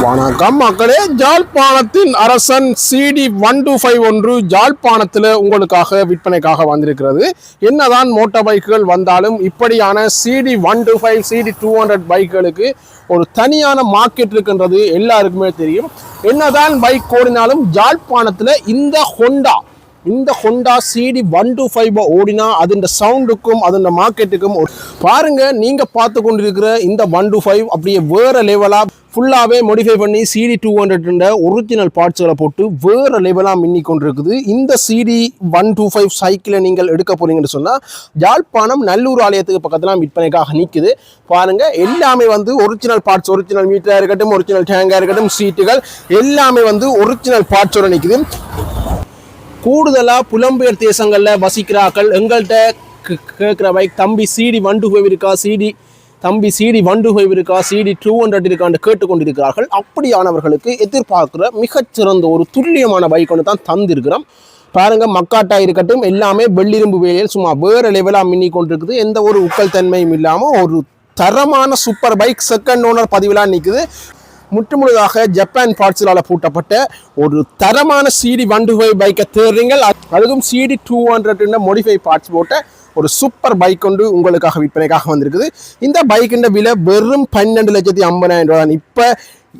வணக்கம் மக்களே. ஜாழ்ப்பாணத்தின் அரசன் CD125 ஒன்று ஜாழ்ப்பாணத்தில் உங்களுக்காக விற்பனைக்காக வந்திருக்கிறது. என்னதான் மோட்டார் பைக்குகள் வந்தாலும் இப்படியான CD125 CD200 பைக்குகளுக்கு ஒரு தனியான மார்க்கெட் இருக்கின்றது எல்லாருக்குமே தெரியும். என்னதான் பைக் ஓடினாலும் ஜாழ்ப்பாணத்தில் இந்த ஹோண்டா CD125 ஓடினா அதோட சவுண்டுக்கும் அதோட மார்க்கெட்டுக்கும் பாருங்க. நீங்க பார்த்து கொண்டிருக்கிற இந்த 125 அப்படியே வேற லெவலா ஃபுல்லாகவே மோடிஃபை பண்ணி CD200 ஒரிஜினல் பார்ட்ஸ்களை போட்டு வேறு லெவலாக மின்னி கொண்டிருக்குது. இந்த CD125 சைக்கிளை நீங்கள் எடுக்க போறீங்கன்னு சொன்னால் யாழ்ப்பாணம் நல்லூர் ஆலயத்துக்கு பக்கத்தில் விற்பனைக்காக நிற்குது. பாருங்கள், எல்லாமே வந்து ஒரிஜினல் பார்ட்ஸ், ஒரிஜினல் மீட்டராக இருக்கட்டும், ஒரிஜினல் டேங்காக இருக்கட்டும், சீட்டுகள் எல்லாமே வந்து ஒரிஜினல் பார்ட்ஸோடு நிற்குது. கூடுதலாக புலம்பெயர் தேசங்களில் வசிக்கிறார்கள் எங்கள்கிட்ட கேட்குற பைக், தம்பி CD125 இருக்கா, CD125 இருக்கா, CD200 இருக்கான்னு கேட்டுக்கொண்டிருக்கிறார்கள். அப்படியானவர்களுக்கு எதிர்பார்க்குற மிகச்சிறந்த ஒரு துல்லியமான பைக் ஒன்று தான் தந்திருக்கிறோம். பாருங்கள், மக்காட்டா இருக்கட்டும் எல்லாமே வெள்ளிரும்பு வேலையில் சும்மா வேறு லெவலாக மின்னி கொண்டிருக்குது. எந்த ஒரு உக்கல் தன்மையும் இல்லாமல் ஒரு தரமான சூப்பர் பைக் செகண்ட் ஓனர் பதிவிலாக நிற்குது. முற்றுமுழுதாக ஜப்பான் பார்ட்ஸால் பூட்டப்பட்ட ஒரு தரமான CD125 பைக்கை தேடுறீங்கள். அதுவும் CD200 மோடிஃபை பார்ட்ஸ் போட்ட ஒரு சூப்பர் பைக் கொண்டு உங்களுக்காக விற்பனைக்காக வந்திருக்குது. இந்த பைக்கின் விலை வெறும் 12,50,000 ரூபா. இப்போ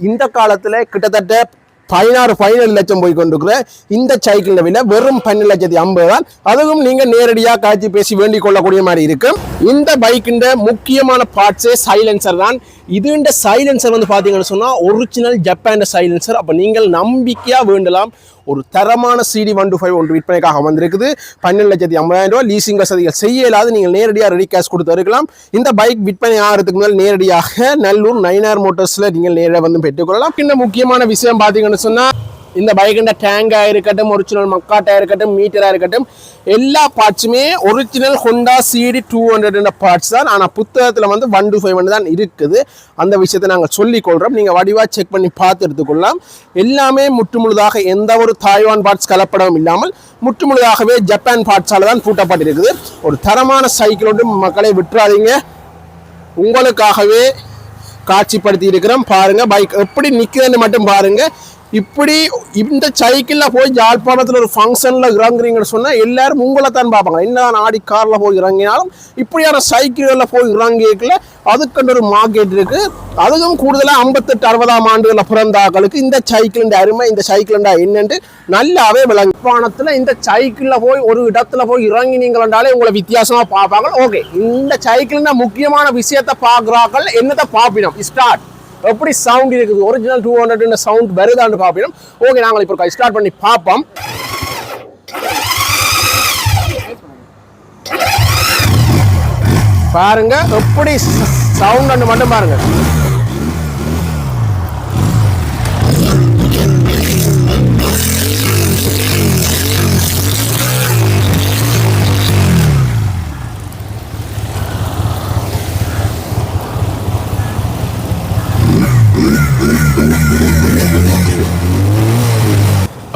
இந்த காலத்தில் கிட்டத்தட்ட 16-17 லட்சம் போய் கொண்டிருக்கிற இந்த சைக்கிள் விலை வெறும் 12,50,000 தான். அதுவும் நீங்கள் நேரடியாக காய்ச்சி பேசி வேண்டிக் கொள்ளக்கூடிய மாதிரி இருக்கும். இந்த பைக்கின் முக்கியமான பார்ட்ஸே சைலன்சர் தான். இதுண்ட சைலன்சர் வந்து பார்த்தீங்கன்னு சொன்னால் ஒரிஜினல் ஜப்பான் சைலன்சர். அப்போ நீங்கள் நம்பிக்கையாக வேண்டலாம். ஒரு தரமான CD125 ஒன்று விற்பனைக்காக வந்திருக்குது. 12,50,000 ரூபா. லீசிங் வசதிகள் செய்ய இல்லாது நீங்கள் நேரடியாக ரெடி கேஷ் கொடுத்து இருக்கலாம். இந்த பைக் விற்பனை ஆகிறதுக்கு முதல் நேரடியாக நல்லூர் நைனார் மோட்டர்ஸில் நீங்கள் நேரடியாக வந்து பெற்றுக்கொள்ளலாம். இன்னும் முக்கியமான விஷயம் பார்த்தீங்கன்னு சொன்னால் இந்த பைக்கின் டேங்காக இருக்கட்டும், ஒரிஜினல் மக்காட்டாக இருக்கட்டும், மீட்டராக இருக்கட்டும், எல்லா பார்ட்ஸுமே ஒரிஜினல் ஹோண்டா CD200 பார்ட்ஸ் தான். ஆனால் புத்தகத்தில் வந்து 125 தான் இருக்குது. அந்த விஷயத்தை நாங்கள் சொல்லிக்கொள்கிறோம். நீங்கள் வடிவாக செக் பண்ணி பார்த்து எடுத்துக்கொள்ளலாம். எல்லாமே முற்றுமுழுதாக எந்த ஒரு தாய்வான் பார்ட்ஸ் கலப்படமும் இல்லாமல் முற்றுமுழுதாகவே ஜப்பான் பார்ட்ஸால் தான் பூட்டப்பட்டிருக்குது. ஒரு தரமான சைக்கிளோடு மக்களை விட்டுறாதீங்க. உங்களுக்காகவே காட்சிப்படுத்தி இருக்கிறோம். பாருங்கள், பைக் எப்படி நிற்கிறதுன்னு மட்டும் பாருங்கள். இப்படி இந்த சைக்கிளில் போய் யாழ்ப்பாணத்தில் ஒரு ஃபங்க்ஷனில் இறங்குறீங்கன்னு சொன்னால் எல்லாரும் உங்களை தான் பார்ப்பாங்க. என்னதான் ஆடி காரில் போய் இறங்கினாலும் இப்படியான சைக்கிள்களில் போய் இறங்கிக்கல அதுக்குன்னு ஒரு மார்க்கெட் இருக்குது. அதுவும் கூடுதலாக 58-60 ஆண்டுகளில் பிறந்த ஆக்களுக்கு இந்த சைக்கிளின் அருமை, இந்த சைக்கிள்ண்டா என்னென்று நல்லாவே விளங்கும். யாழ்ப்பாணத்தில் இந்த சைக்கிளில் போய் ஒரு இடத்துல போய் இறங்கினீங்களாலே உங்களை வித்தியாசமாக பார்ப்பாங்க. ஓகே, இந்த சைக்கிளின் முக்கியமான விஷயத்தை பார்க்குறாக்கள் என்னத்தை பார்ப்பினோம். ஸ்டார்ட் எப்படி சவுண்ட் இருக்குது, ஒரிஜினல் 200 சவுண்ட் வருதான்னு பார்ப்போம். ஓகே, நாங்கள் இப்போ ஸ்டார்ட் பண்ணி பார்ப்போம். பாருங்க எப்படி சவுண்ட் மட்டும் பாருங்க.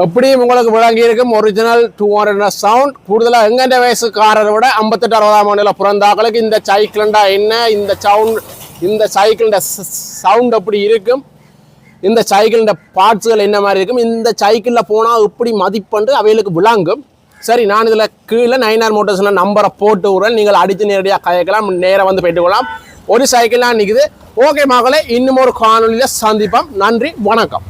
எப்படியும் உங்களுக்கு விளங்கி இருக்கும் ஒரிஜினல் 200 சவுண்ட். கூடுதலாக எங்கெண்ட வயசுக்காரரை விட 58-60 ஆண்டுல பிறந்தாக்களுக்கு இந்த சைக்கிள்ண்டா என்ன, இந்த சைக்கிள்ட சவுண்ட் எப்படி இருக்கும், இந்த சைக்கிள்ட பார்ட்ஸுகள் என்ன மாதிரி இருக்கும், இந்த சைக்கிளில் போனால் எப்படி மதிப்பண்டு அவைகளுக்கு விளங்கும். சரி, நான் இதில் கீழே நைனார் மோட்டர்ஸ்ல நம்பரை போட்டு விடுறேன். நீங்கள் அடித்து நேரடியாக கயக்கலாம், நேராக வந்து பெற்றுக்கொள்ளலாம். ஒரு சைக்கிள்லாம் நிற்குது. ஓகே மகளே, இன்னும் ஒரு காணொலியில் சந்திப்போம். நன்றி, வணக்கம்.